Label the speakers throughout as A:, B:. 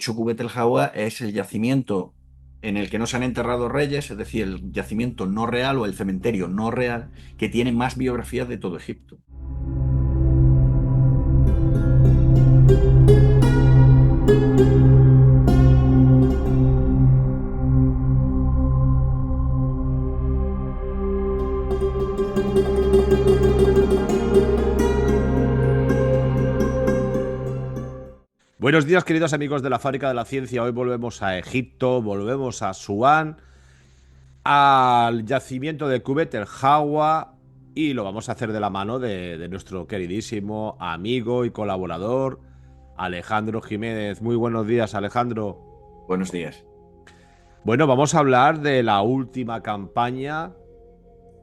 A: hecho, Cubet el Jawa es el yacimiento en el que no se han enterrado reyes, es decir, el yacimiento no real o el cementerio no real que tiene más biografías de todo Egipto.
B: Buenos días, queridos amigos de la Fábrica de la Ciencia. Hoy volvemos a Egipto, volvemos a Asuán, al yacimiento de Kubet el Jawa, y lo vamos a hacer de la mano de nuestro queridísimo amigo y colaborador, Alejandro Jiménez. Muy buenos días, Alejandro.
A: Buenos días.
B: Bueno, vamos a hablar de la última campaña,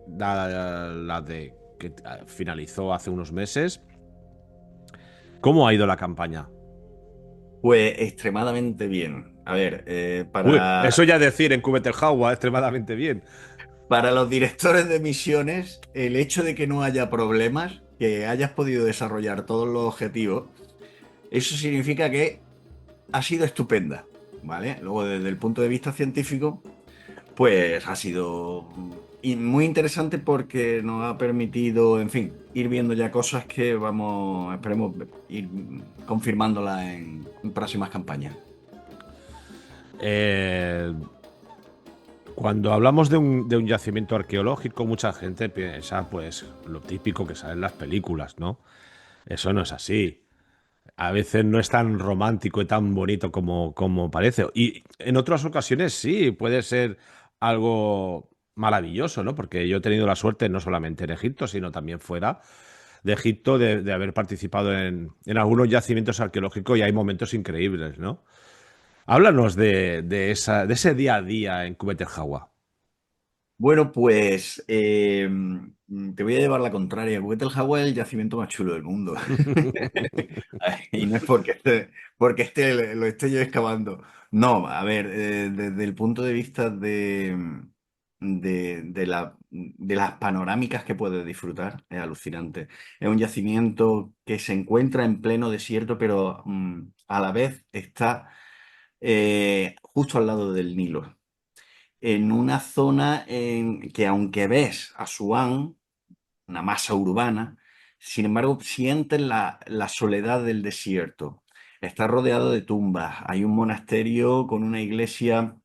B: la de que finalizó hace unos meses. ¿Cómo ha ido la campaña?
A: Pues extremadamente bien. A ver,
B: Uy, eso ya decir en Kubet el Jawa, extremadamente bien.
A: para los directores de misiones, el hecho de que no haya problemas, que hayas podido desarrollar todos los objetivos, eso significa que ha sido estupenda, ¿vale? Luego, desde el punto de vista científico, pues ha sido muy interesante porque nos ha permitido, en fin, ir viendo ya cosas que vamos, esperemos ir confirmándolas en próximas campañas.
B: Eh, Cuando hablamos de un yacimiento arqueológico, mucha gente piensa, pues, lo típico que sale en las películas, ¿no? Eso no es así. A veces no es tan romántico y tan bonito como parece. Y en otras ocasiones sí, puede ser algo maravilloso, ¿no? Porque yo he tenido la suerte, no solamente en Egipto, sino también fuera de Egipto, de haber participado en algunos yacimientos arqueológicos y hay momentos increíbles, ¿no? Háblanos de ese día a día en Kubet el Jawa.
A: Bueno, pues te voy a llevar la contraria. Cubeta el Jaguar es el yacimiento más chulo del mundo. Y no es lo esté yo excavando. No, a ver, desde el punto de vista de las panorámicas que puedes disfrutar, es alucinante. Es un yacimiento que se encuentra en pleno desierto, pero a la vez está justo al lado del Nilo, en una zona en que, aunque ves Asuán, una masa urbana, sin embargo sientes la soledad del desierto. Está rodeado de tumbas, hay un monasterio con una iglesia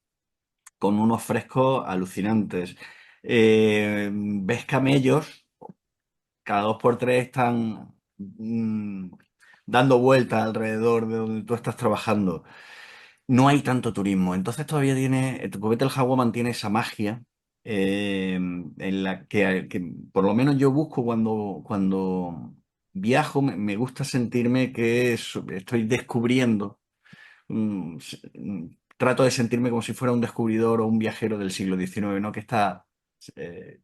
A: con unos frescos alucinantes. Ves camellos, cada dos por tres están dando vueltas alrededor de donde tú estás trabajando. No hay tanto turismo, entonces todavía tiene, Cubeta el Jaguar mantiene esa magia, en la que por lo menos yo busco cuando viajo. Me gusta sentirme que estoy descubriendo, trato de sentirme como si fuera un descubridor o un viajero del siglo XIX, ¿no? Que está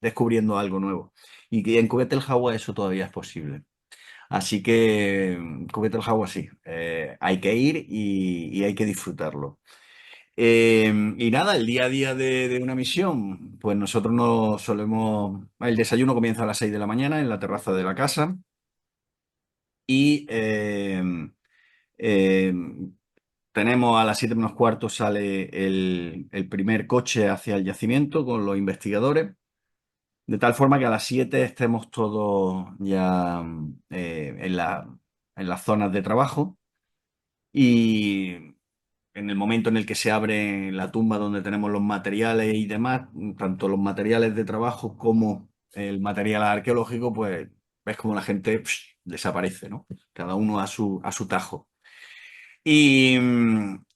A: descubriendo algo nuevo. Y que en Cubeta el Jaguar eso todavía es posible. Así que Cubeta el Jaguar sí, hay que ir y hay que disfrutarlo. Y nada, el día a día de una misión, pues nosotros no solemos. El desayuno comienza a las 6 de la mañana en la terraza de la casa y eh, tenemos a las 7 menos cuarto sale el primer coche hacia el yacimiento con los investigadores, de tal forma que a las 7 estemos todos ya en las zonas de trabajo. Y en el momento en el que se abre la tumba donde tenemos los materiales y demás, tanto los materiales de trabajo como el material arqueológico, pues ves como la gente desaparece, ¿no? Cada uno a su tajo. Y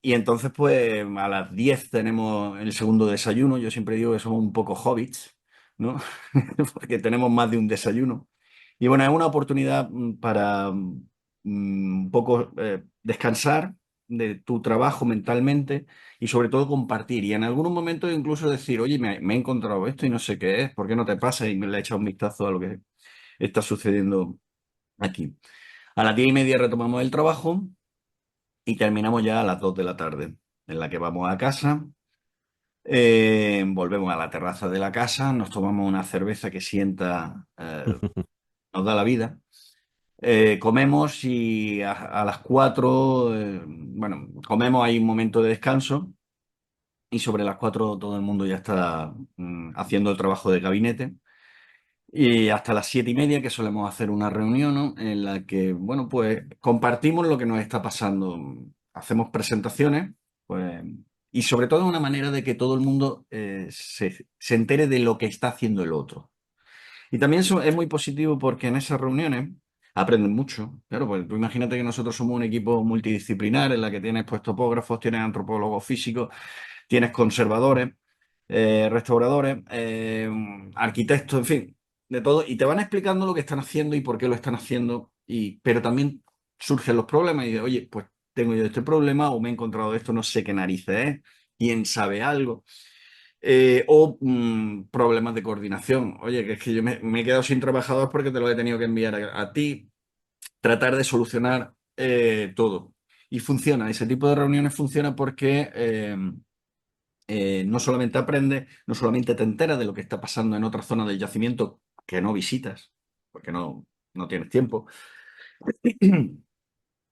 A: entonces, pues a las 10 tenemos el segundo desayuno. Yo siempre digo que somos un poco hobbits, ¿no? Porque tenemos más de un desayuno. Y bueno, es una oportunidad para un poco descansar de tu trabajo mentalmente y sobre todo compartir. Y en algunos momentos incluso decir, oye, me he encontrado esto y no sé qué es, ¿por qué no te pasa? Y me le he echado un vistazo a lo que está sucediendo aquí. A las 10:30 retomamos el trabajo y terminamos ya a las 2 de la tarde, en la que vamos a casa. Volvemos a la terraza de la casa, nos tomamos una cerveza que sienta, nos da la vida. Comemos y a las 4, bueno, comemos, hay un momento de descanso y sobre las 4 todo el mundo ya está haciendo el trabajo de gabinete. Y hasta las 7:30, que solemos hacer una reunión, ¿no? En la que, bueno, pues compartimos lo que nos está pasando. Hacemos presentaciones, pues, y sobre todo una manera de que todo el mundo se entere de lo que está haciendo el otro. Y también es muy positivo porque en esas reuniones aprenden mucho. Claro, pues tú imagínate que nosotros somos un equipo multidisciplinar en la que tienes pues topógrafos, tienes antropólogos físicos, tienes conservadores, restauradores, arquitectos, en fin, de todo, y te van explicando lo que están haciendo y por qué lo están haciendo, pero también surgen los problemas y de, oye, pues tengo yo este problema o me he encontrado esto, no sé qué narices es, quién sabe algo. Problemas de coordinación. Oye, que es que yo me he quedado sin trabajadores porque te lo he tenido que enviar a ti. Tratar de solucionar todo. Y funciona, ese tipo de reuniones funciona porque no solamente aprendes, no solamente te enteras de lo que está pasando en otra zona del yacimiento que no visitas, porque no tienes tiempo,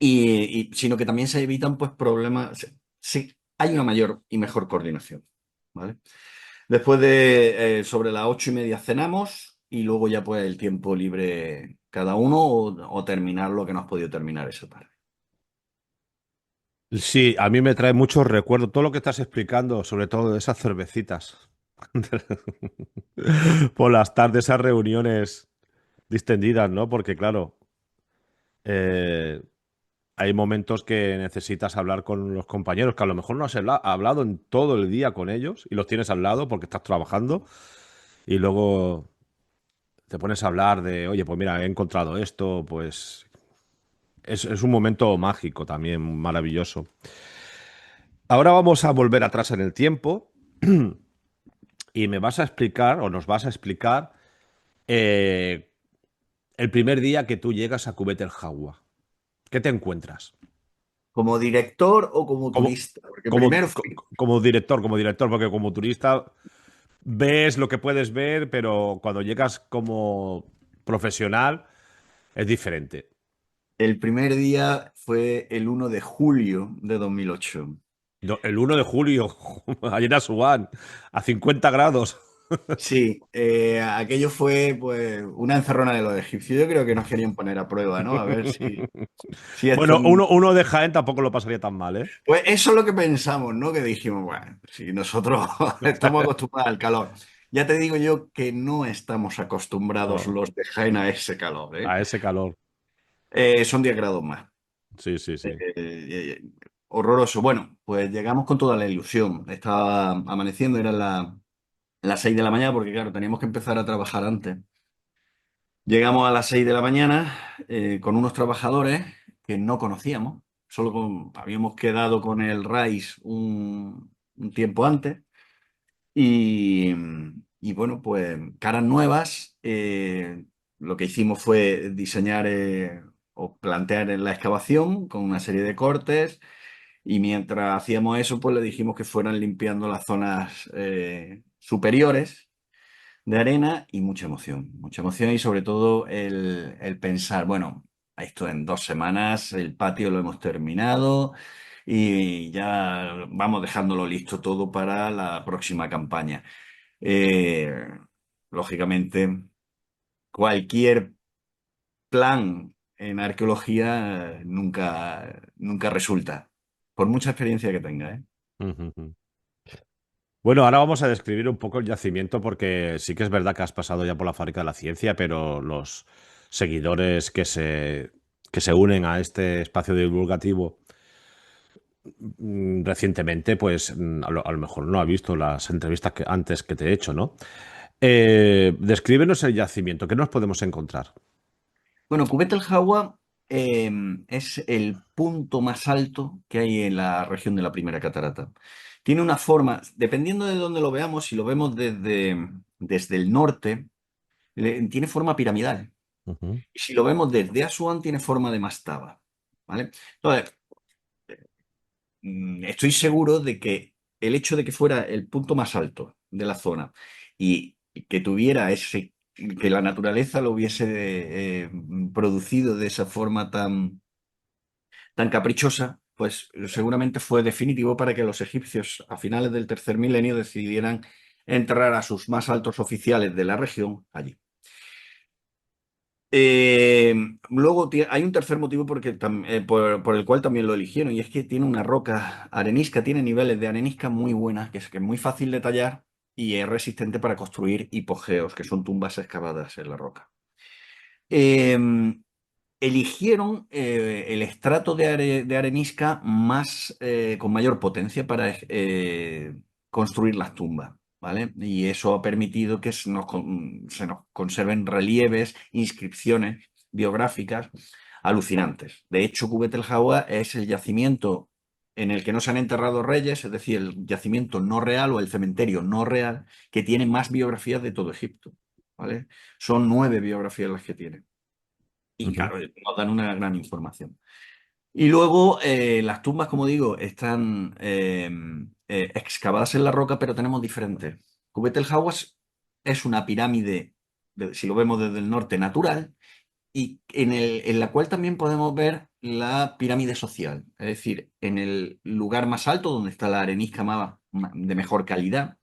A: sino que también se evitan pues problemas, sí, hay una mayor y mejor coordinación, ¿vale? Después de sobre las 8:30 cenamos y luego ya pues el tiempo libre cada uno o terminar lo que no has podido terminar esa tarde.
B: Sí, a mí me trae muchos recuerdos. Todo lo que estás explicando, sobre todo de esas cervecitas. Por las tardes, esas reuniones distendidas, ¿no? Porque, claro, eh, hay momentos que necesitas hablar con los compañeros, que a lo mejor no has hablado en todo el día con ellos y los tienes al lado porque estás trabajando y luego te pones a hablar de, oye, pues mira, he encontrado esto, pues es un momento mágico también, maravilloso. Ahora vamos a volver atrás en el tiempo y me vas a explicar, o nos vas a explicar, eh, el primer día que tú llegas a Cubete el Jagua. ¿Qué te encuentras?
A: ¿Como director o como
B: Como,
A: turista? Porque primero fui.
B: como director, porque como turista ves lo que puedes ver, pero cuando llegas como profesional es diferente.
A: El primer día fue el 1 de julio de 2008.
B: El 1 de julio, ayer a Subán, a 50 grados.
A: Sí, aquello fue pues una encerrona de los egipcios. Yo creo que nos querían poner a prueba, ¿no? A ver si esto...
B: Bueno, uno de Jaén tampoco lo pasaría tan mal, ¿eh?
A: Pues eso es lo que pensamos, ¿no? Que dijimos, bueno, si nosotros estamos acostumbrados al calor. Ya te digo yo que no estamos acostumbrados
B: No,
A: los de Jaén a ese calor, ¿eh?
B: a ese calor.
A: Son 10 grados más.
B: Sí, sí,
A: Eh,
B: sí.
A: eh, Horroroso. Bueno, pues llegamos con toda la ilusión. Estaba amaneciendo, eran las 6 de la mañana, porque claro, teníamos que empezar a trabajar antes. Llegamos a las 6 de la mañana con unos trabajadores que no conocíamos. Habíamos quedado con el RAIS un tiempo antes. Y, y bueno, pues caras nuevas. Lo que hicimos fue diseñar o plantear en la excavación con una serie de cortes. Y mientras hacíamos eso, pues le dijimos que fueran limpiando las zonas superiores de arena y mucha emoción y sobre todo el pensar, bueno, esto en 2 semanas, el patio lo hemos terminado y ya vamos dejándolo listo todo para la próxima campaña. Eh, Lógicamente, cualquier plan en arqueología nunca resulta, por mucha experiencia que tenga, ¿eh?
B: Ujú. Bueno, ahora vamos a describir un poco el yacimiento porque sí que es verdad que has pasado ya por la fábrica de la ciencia, pero los seguidores que se unen a este espacio divulgativo recientemente, pues a lo mejor no ha visto las entrevistas que, antes que te he hecho, ¿no? Descríbenos el yacimiento, ¿qué nos podemos encontrar?
A: Bueno, Cubeta el Jagua es el punto más alto que hay en la región de la Primera Catarata. Tiene una forma, dependiendo de dónde lo veamos, si lo vemos desde el norte, tiene forma piramidal.
B: Ujú,
A: Y si lo vemos desde Asuán, tiene forma de mastaba. ¿Vale? Entonces, estoy seguro de que el hecho de que fuera el punto más alto de la zona y que tuviera que la naturaleza lo hubiese producido de esa forma tan caprichosa, pues seguramente fue definitivo para que los egipcios a finales del tercer milenio decidieran enterrar a sus más altos oficiales de la región allí. Eh, Luego hay un tercer motivo por el cual también lo eligieron, y es que tiene una roca arenisca, tiene niveles de arenisca muy buenas, que es muy fácil de tallar y es resistente para construir hipogeos, que son tumbas excavadas en la roca. Eh, Eligieron el estrato de arenisca con mayor potencia para construir las tumbas, ¿vale? Y eso ha permitido que se nos conserven relieves, inscripciones biográficas alucinantes. De hecho, Kubet el Jawa es el yacimiento en el que no se han enterrado reyes, es decir, el yacimiento no real o el cementerio no real que tiene más biografías de todo Egipto, ¿vale? Son 9 biografías las que tiene. Y
B: Ujú.
A: claro, nos dan una gran información. Y luego las tumbas, como digo, están excavadas en la roca, pero tenemos diferentes. Kubet el Hawas es una pirámide, si lo vemos desde el norte, natural, y en la cual también podemos ver la pirámide social. Es decir, en el lugar más alto, donde está la arenisca de mejor calidad,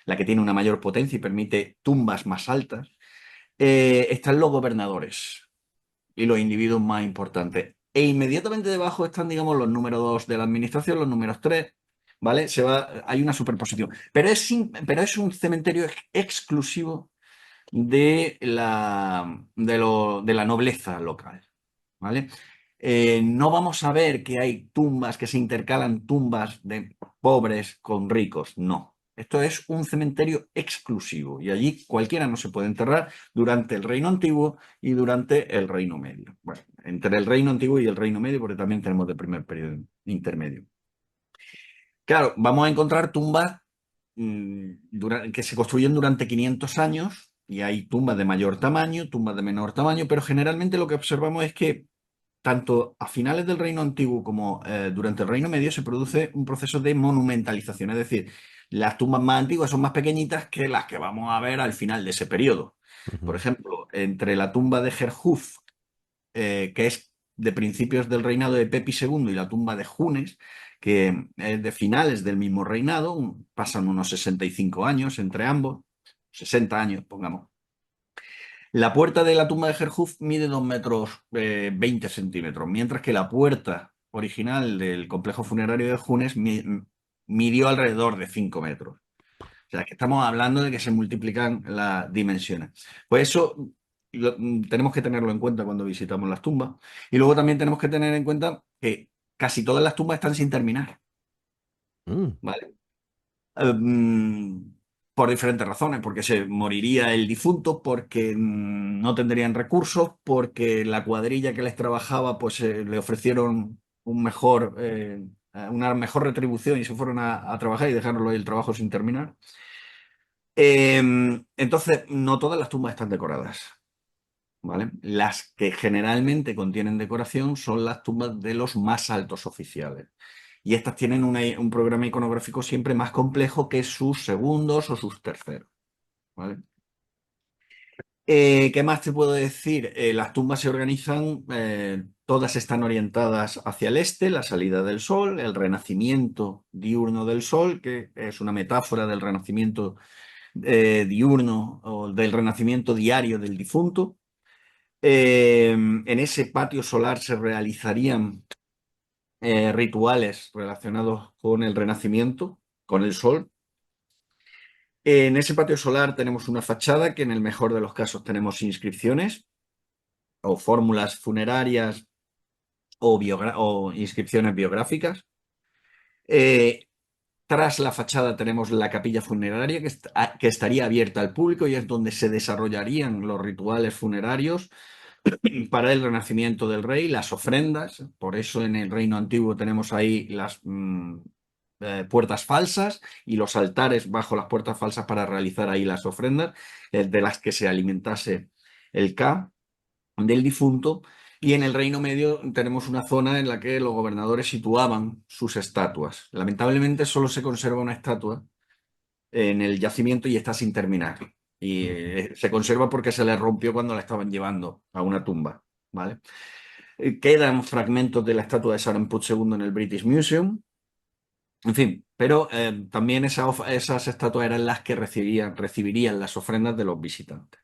A: la que tiene una mayor potencia y permite tumbas más altas, están los gobernadores y los individuos más importantes. E inmediatamente debajo están, digamos, los números 2 de la administración, los números 3, ¿vale? Hay una superposición. Pero es un cementerio exclusivo de la nobleza local, ¿vale? No vamos a ver que hay tumbas, que se intercalan tumbas de pobres con ricos, no. Esto es un cementerio exclusivo y allí cualquiera no se puede enterrar durante el Reino Antiguo y durante el Reino Medio. Bueno, entre el Reino Antiguo y el Reino Medio, porque también tenemos de primer periodo intermedio. Claro, vamos a encontrar tumbas que se construyen durante 500 años y hay tumbas de mayor tamaño, tumbas de menor tamaño, pero generalmente lo que observamos es que tanto a finales del Reino Antiguo como durante el Reino Medio se produce un proceso de monumentalización, es decir, las tumbas más antiguas son más pequeñitas que las que vamos a ver al final de ese periodo. Por
B: Ujú.
A: ejemplo, entre la tumba de Jerjuf, que es de principios del reinado de Pepi II, y la tumba de Junes, que es de finales del mismo reinado, pasan unos 65 años entre ambos, 60 años, pongamos. La puerta de la tumba de Jerjuf mide 2 metros 20 centímetros, mientras que la puerta original del complejo funerario de Junes midió alrededor de 5 metros. O sea, que estamos hablando de que se multiplican las dimensiones. Pues eso tenemos que tenerlo en cuenta cuando visitamos las tumbas. Y luego también tenemos que tener en cuenta que casi todas las tumbas están sin terminar,
B: Mm.
A: ¿vale? Por diferentes razones, porque se moriría el difunto, porque no tendrían recursos, porque la cuadrilla que les trabajaba pues le ofrecieron una mejor retribución y se fueron a trabajar y dejaron el trabajo sin terminar. Entonces, no todas las tumbas están decoradas, ¿vale? Las que generalmente contienen decoración son las tumbas de los más altos oficiales. Y estas tienen un programa iconográfico siempre más complejo que sus segundos o sus terceros, ¿vale? ¿Qué más te puedo decir? Las tumbas se organizan, todas están orientadas hacia el este, la salida del sol, el renacimiento diurno del sol, que es una metáfora del renacimiento diurno o del renacimiento diario del difunto. En ese patio solar se realizarían rituales relacionados con el renacimiento, con el sol. En ese patio solar tenemos una fachada que en el mejor de los casos tenemos inscripciones o fórmulas funerarias o inscripciones biográficas. Eh, Tras la fachada tenemos la capilla funeraria que estaría abierta al público y es donde se desarrollarían los rituales funerarios para el renacimiento del rey, las ofrendas. Por eso en el reino antiguo tenemos ahí las puertas falsas y los altares bajo las puertas falsas para realizar ahí las ofrendas, de las que se alimentase el Ka del difunto. Y en el Reino Medio tenemos una zona en la que los gobernadores situaban sus estatuas. Lamentablemente solo se conserva una estatua en el yacimiento y está sin terminar. Y
B: Ujú.
A: se conserva porque se le rompió cuando la estaban llevando a una tumba, ¿vale? Quedan fragmentos de la estatua de Saremput II en el British Museum. En fin, pero también esas estatuas eran las que recibirían las ofrendas de los visitantes.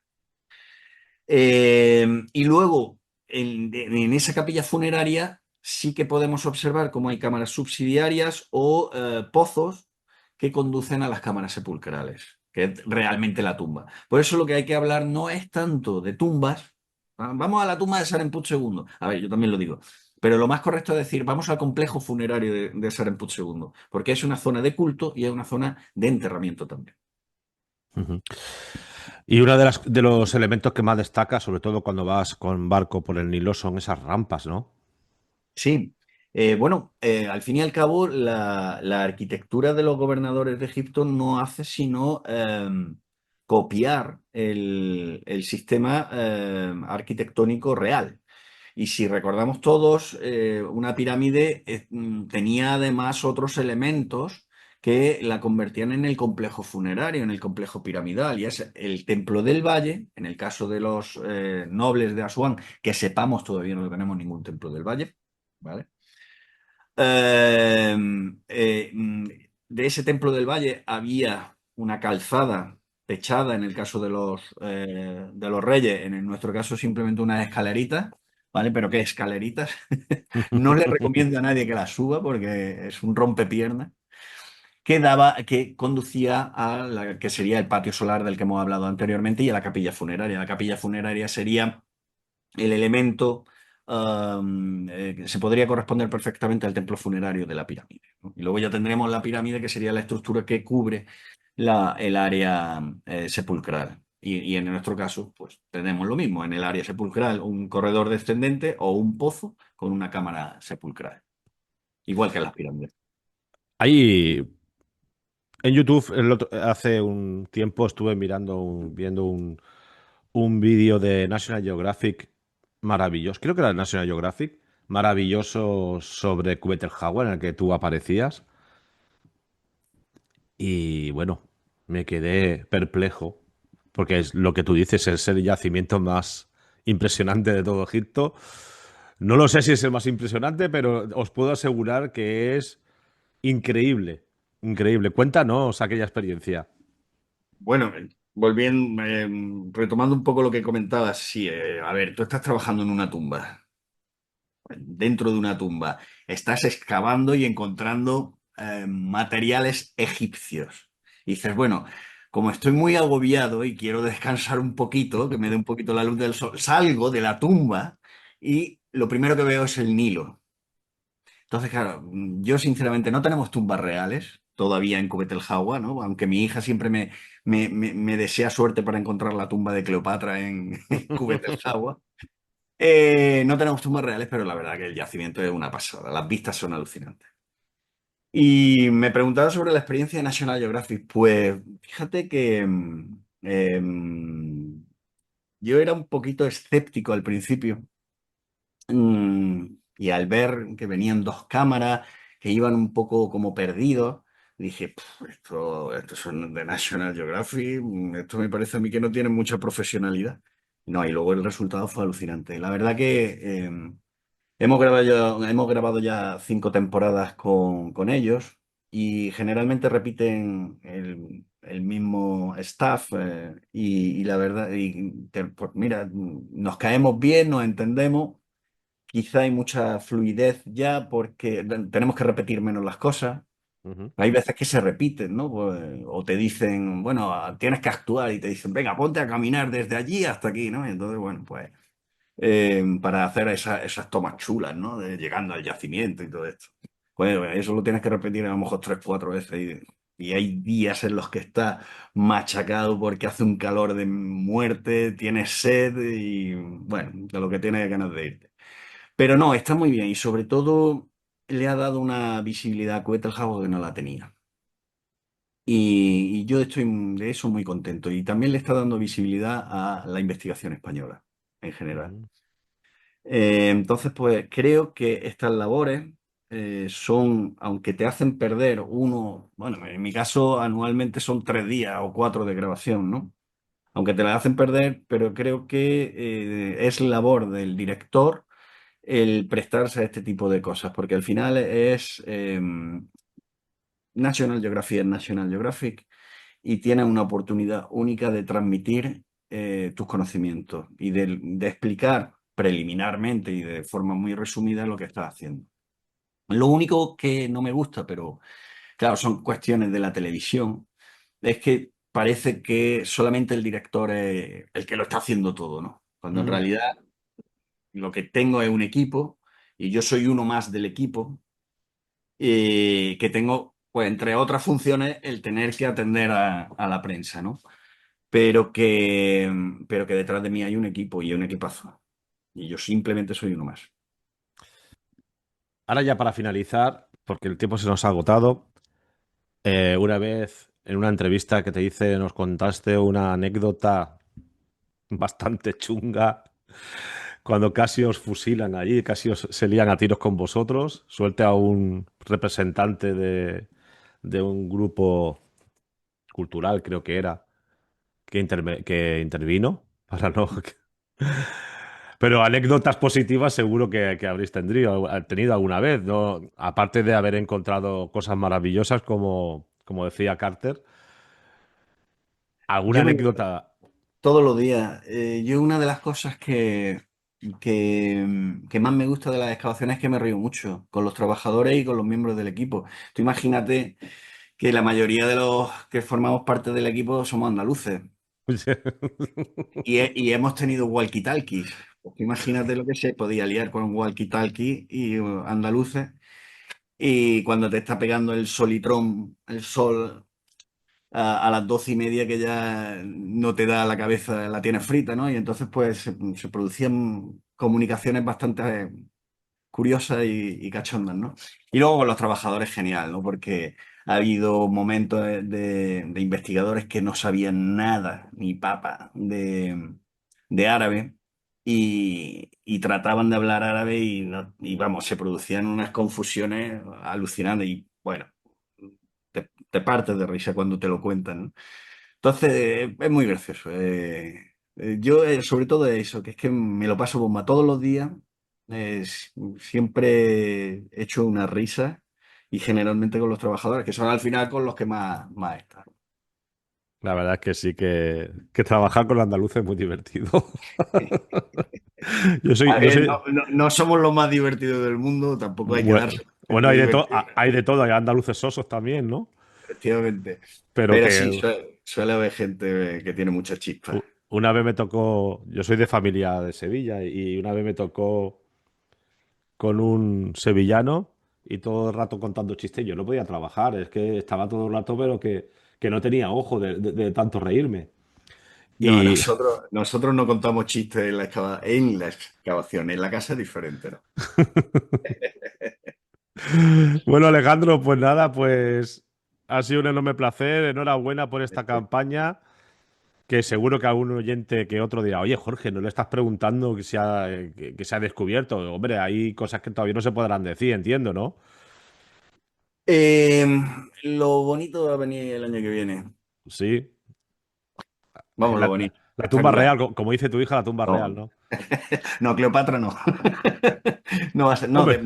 A: Y luego, en esa capilla funeraria sí que podemos observar cómo hay cámaras subsidiarias o pozos que conducen a las cámaras sepulcrales, que es realmente la tumba. Por eso lo que hay que hablar no es tanto de tumbas. Vamos a la tumba de Saremput II. A ver, yo también lo digo. Pero lo más correcto es decir, vamos al complejo funerario de Saremput II, porque es una zona de culto y es una zona de enterramiento también.
B: Ujú. Y uno de los elementos que más destaca, sobre todo cuando vas con barco por el Nilo, son esas rampas, ¿no?
A: Sí, bueno, al fin y al cabo, la arquitectura de los gobernadores de Egipto no hace sino copiar el sistema arquitectónico real. Y si recordamos todos, una pirámide tenía además otros elementos que la convertían en el complejo funerario, en el complejo piramidal, y es el Templo del Valle, en el caso de los nobles de Asuán, que sepamos todavía no tenemos ningún Templo del Valle, ¿vale? Eh, mm, de ese Templo del Valle había una calzada techada en el caso de los reyes, en nuestro caso simplemente unas escaleritas, ¿vale? Pero ¿qué escaleritas? No le recomiendo a nadie que las suba porque es un rompepiernas que conducía a la que sería el patio solar del que hemos hablado anteriormente y a la capilla funeraria. La capilla funeraria sería el elemento que se podría corresponder perfectamente al templo funerario de la pirámide, ¿no? Y luego ya tendremos la pirámide, que sería la estructura que cubre el área sepulcral. Y en nuestro caso, pues tenemos lo mismo, en el área sepulcral, un corredor descendente o un pozo con una cámara sepulcral, igual que en las pirámides.
B: Ahí en YouTube, hace un tiempo estuve viendo un vídeo de National Geographic maravilloso, creo que era de National Geographic, maravilloso sobre Kuetelhauen, en el que tú aparecías. Y bueno, me quedé perplejo, porque es lo que tú dices, es el yacimiento más impresionante de todo Egipto. No lo sé si es el más impresionante, pero os puedo asegurar que es increíble, increíble. Cuéntanos aquella experiencia.
A: Bueno, volviendo, retomando un poco lo que comentabas, sí, a ver, tú estás trabajando en una tumba, dentro de una tumba, estás excavando y encontrando materiales egipcios. Y dices, bueno, como estoy muy agobiado y quiero descansar un poquito, que me dé un poquito la luz del sol, salgo de la tumba y lo primero que veo es el Nilo. Entonces, claro, yo sinceramente no tenemos tumbas reales todavía en Kubet el Jawa, ¿no? Aunque mi hija siempre me desea suerte para encontrar la tumba de Cleopatra en, en Kubet el Jawa. No tenemos tumbas reales, pero la verdad que el yacimiento es una pasada. Las vistas son alucinantes. Y me preguntaba sobre la experiencia de National Geographic. Pues fíjate que yo era un poquito escéptico al principio. Y al ver que venían dos cámaras, que iban un poco como perdidos, dije, esto son de National Geographic, esto me parece a mí que no tiene mucha profesionalidad. No, y luego el resultado fue alucinante. La verdad que hemos grabado ya 5 temporadas con ellos y generalmente repiten el mismo staff y la verdad, pues mira, nos caemos bien, nos entendemos. Quizá hay mucha fluidez ya porque tenemos que repetir menos las cosas.
B: Ujú.
A: Hay veces que se repiten, ¿no? O te dicen, bueno, tienes que actuar y te dicen, venga, ponte a caminar desde allí hasta aquí, ¿no? Y entonces, bueno, pues para hacer esas tomas chulas, ¿no? De llegando al yacimiento y todo esto. Pues eso lo tienes que repetir a lo mejor 3, 4 veces y hay días en los que estás machacado porque hace un calor de muerte, tienes sed y, bueno, de lo que tienes ganas de irte. Pero no, está muy bien y sobre todo le ha dado una visibilidad a Kuetelhaus que no la tenía. Y yo estoy de eso muy contento. Y también le está dando visibilidad a la investigación española en general.
B: Ujú.
A: Entonces, pues creo que estas labores son, aunque te hacen perder uno, bueno, en mi caso anualmente son 3 días o 4 de grabación, ¿no? aunque te la hacen perder, pero creo que es labor del director el prestarse a este tipo de cosas, porque al final es National Geographic es National Geographic y tienes una oportunidad única de transmitir tus conocimientos y de explicar preliminarmente y de forma muy resumida lo que estás haciendo. Lo único que no me gusta, pero claro, son cuestiones de la televisión, es que parece que solamente el director es el que lo está haciendo todo, ¿no? Cuando en
B: Ujú.
A: realidad lo que tengo es un equipo y yo soy uno más del equipo y que tengo, pues entre otras funciones, el tener que atender a la prensa, ¿no? Pero que detrás de mí hay un equipo y un equipazo. Y yo simplemente soy uno más.
B: Ahora ya para finalizar, porque el tiempo se nos ha agotado, una vez en una entrevista que te hice nos contaste una anécdota bastante chunga cuando casi os fusilan allí, casi se lían a tiros con vosotros. Suelte a un representante de un grupo cultural, creo que era, que intervino para no... Pero anécdotas positivas seguro que habréis tenido alguna vez, ¿no? Aparte de haber encontrado cosas maravillosas como decía Carter. ¿Alguna
A: Yo me
B: anécdota?
A: todos los días. Yo una de las cosas que más me gusta de las excavaciones es que me río mucho con los trabajadores y con los miembros del equipo. Tú imagínate que la mayoría de los que formamos parte del equipo somos andaluces y hemos tenido walkie-talkies. Pues tú imagínate lo que se podía liar con un walkie-talkie y andaluces y cuando te está pegando el solitrón, el sol a las 12:30 que ya no te da la cabeza, la tienes frita, ¿no? Y entonces pues se producían comunicaciones bastante curiosas y cachondas, ¿no? Y luego con los trabajadores genial, ¿no? Porque ha habido momentos de investigadores que no sabían nada, ni papa, de árabe. Y trataban de hablar árabe y vamos, se producían unas confusiones alucinantes y bueno, te partes de risa cuando te lo cuentan, ¿no? Entonces, es muy gracioso. Yo, sobre todo eso, que es que me lo paso bomba todos los días. Siempre echo una risa y generalmente con los trabajadores, que son al final con los que más están.
B: La verdad es que sí, que trabajar con andaluces es muy divertido.
A: A
B: Yo
A: ver,
B: soy,
A: no somos los más divertidos del mundo, tampoco hay que
B: bue-
A: darse
B: bueno,
A: de divertidos,
B: hay de todo, hay andaluces sosos también, ¿no?
A: efectivamente.
B: Pero
A: Pero
B: que
A: sí, suele haber gente que tiene mucha chispa.
B: una vez me tocó, yo soy de familia de Sevilla y una vez me tocó con un sevillano y todo el rato contando chistes. Yo no podía trabajar, es que estaba todo el rato, pero que no tenía ojo de tanto reírme.
A: No,
B: Y
A: nosotros no contamos chistes en la excavación, en la casa es diferente, ¿no?
B: bueno, Alejandro, pues nada, pues ha sido un enorme placer. Enhorabuena por esta campaña. Que seguro que algún oyente que otro dirá, oye, Jorge, no le estás preguntando que se ha descubierto. Hombre, hay cosas que todavía no se podrán decir, entiendo, ¿no?
A: Eh, lo bonito va a venir el año que viene.
B: Sí.
A: Vamos, lo
B: La,
A: bonito.
B: la tumba
A: Espectacular.
B: real, como dice tu hija, la tumba real,
A: No,
B: ¿no?
A: no, Cleopatra no. No va a ser. No,
B: Hombre,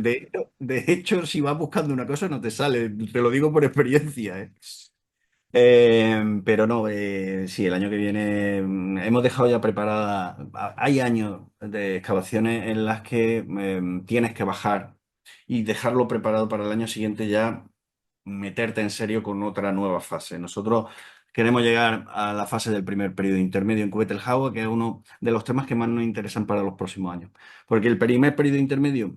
A: de hecho, si vas buscando una cosa, no te sale. Te lo digo por experiencia, ¿eh? Pero no, sí, el año que viene hemos dejado ya preparada. Hay años de excavaciones en las que tienes que bajar y dejarlo preparado para el año siguiente ya meterte en serio con otra nueva fase. Nosotros queremos llegar a la fase del primer periodo intermedio en Kubet-el-Jawa, que es uno de los temas que más nos interesan para los próximos años. Porque el primer periodo intermedio,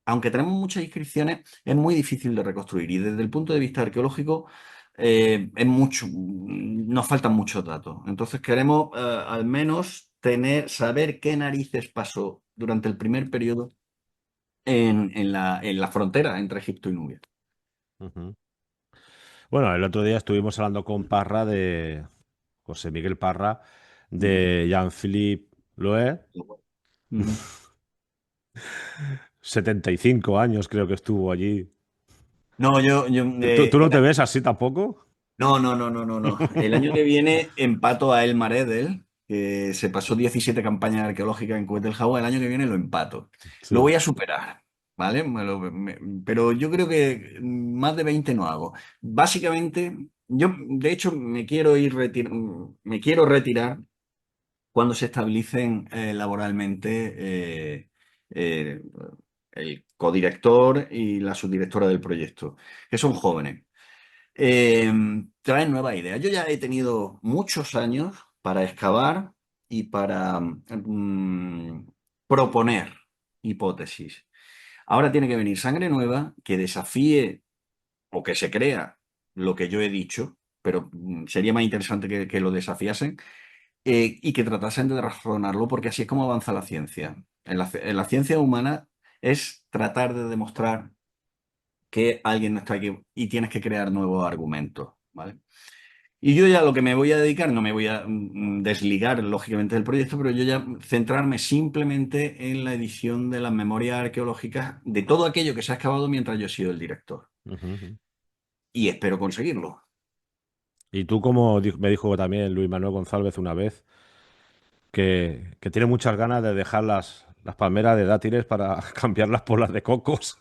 A: aunque tenemos muchas inscripciones, es muy difícil de reconstruir y desde el punto de vista arqueológico es mucho, nos faltan muchos datos. Entonces queremos al menos saber qué narices pasó durante el primer periodo en la frontera entre Egipto y Nubia.
B: ujú. Bueno, el otro día estuvimos hablando con Parra de José Miguel Parra,
A: Ujú.
B: de Jean-Philippe Loé,
A: Ujú.
B: 75 años creo que estuvo allí.
A: No,
B: ¿Tú no te ves así tampoco?
A: No, no, no, no, no, no. El año que viene empato a Elmar Edel, que se pasó 17 campañas arqueológicas en Cuetelhauer. El año que viene lo empato. Lo
B: Sí.
A: voy a superar, ¿vale? Pero yo creo que más de 20 no hago. Básicamente, yo de hecho me quiero retirar cuando se establecen laboralmente eh, el codirector y la subdirectora del proyecto, que son jóvenes. Eh, Traen nuevas ideas. Yo ya he tenido muchos años para excavar y para proponer hipótesis. Ahora tiene que venir sangre nueva que desafíe o que se crea lo que yo he dicho, pero sería más interesante que lo desafiasen y que tratasen de razonarlo, porque así es como avanza la ciencia. En la ciencia humana es tratar de demostrar que alguien no está aquí y tienes que crear nuevos argumentos, ¿vale? Y yo ya lo que me voy a dedicar, no me voy a desligar lógicamente del proyecto, pero yo ya centrarme simplemente en la edición de las memorias arqueológicas de todo aquello que se ha excavado mientras yo he sido el director.
B: Ujú, ujú.
A: Y espero conseguirlo.
B: Y tú, como me dijo también Luis Manuel González una vez, que tiene muchas ganas de dejar las palmeras de dátiles para cambiarlas por las de cocos,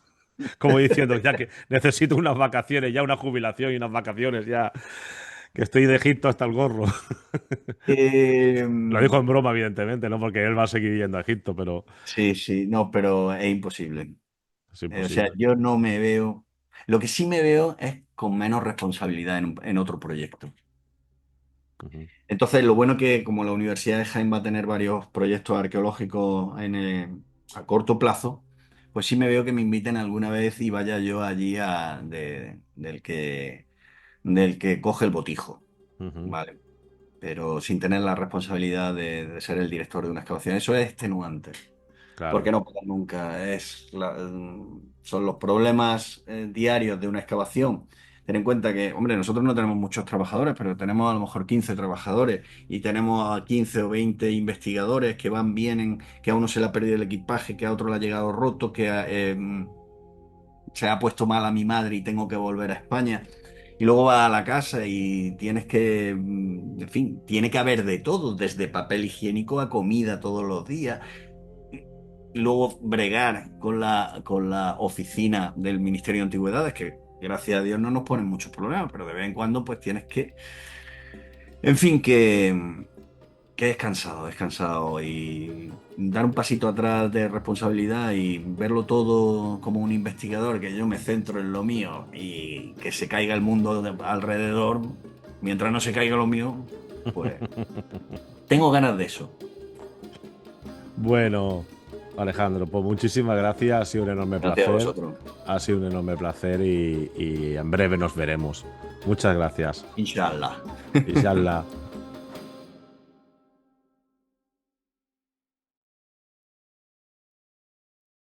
B: como diciendo, ya que necesito unas vacaciones, ya una jubilación y unas vacaciones, ya que estoy de Egipto hasta el gorro.
A: Eh,
B: Lo dijo en broma, evidentemente, no porque él va a seguir yendo a Egipto, pero
A: sí, sí, no, pero es imposible.
B: es
A: O sea,
B: imposible.
A: yo no me veo. Lo que sí me veo es con menos responsabilidad en otro proyecto.
B: Ujú,
A: Entonces, lo bueno que como la Universidad de Jaén va a tener varios proyectos arqueológicos a corto plazo, pues sí me veo que me inviten alguna vez y vaya yo allí del que coge el botijo,
B: ujú.
A: ¿vale? Pero sin tener la responsabilidad de ser el director de una excavación. Eso es extenuante.
B: Claro.
A: Porque no pagan nunca. Son los problemas diarios de una excavación. Ten en cuenta que, hombre, nosotros no tenemos muchos trabajadores, pero tenemos a lo mejor 15 trabajadores y tenemos a 15 o 20 investigadores que van, vienen, que a uno se le ha perdido el equipaje, que a otro le ha llegado roto, se ha puesto mal a mi madre y tengo que volver a España. Y luego vas a la casa y tienes que, en fin, tiene que haber de todo, desde papel higiénico a comida todos los días. Luego bregar con la oficina del Ministerio de Antigüedades, que gracias a Dios no nos ponen muchos problemas, pero de vez en cuando pues tienes que, en fin, que es cansado y dar un pasito atrás de responsabilidad y verlo todo como un investigador, que yo me centro en lo mío y que se caiga el mundo alrededor, mientras no se caiga lo mío, pues tengo ganas de eso.
B: Bueno, Alejandro, pues muchísimas gracias. Ha sido un enorme
A: Gracias a
B: placer.
A: vosotros.
B: Ha sido un enorme placer y en breve nos veremos. Muchas gracias.
A: Inshallah.
B: Inshallah.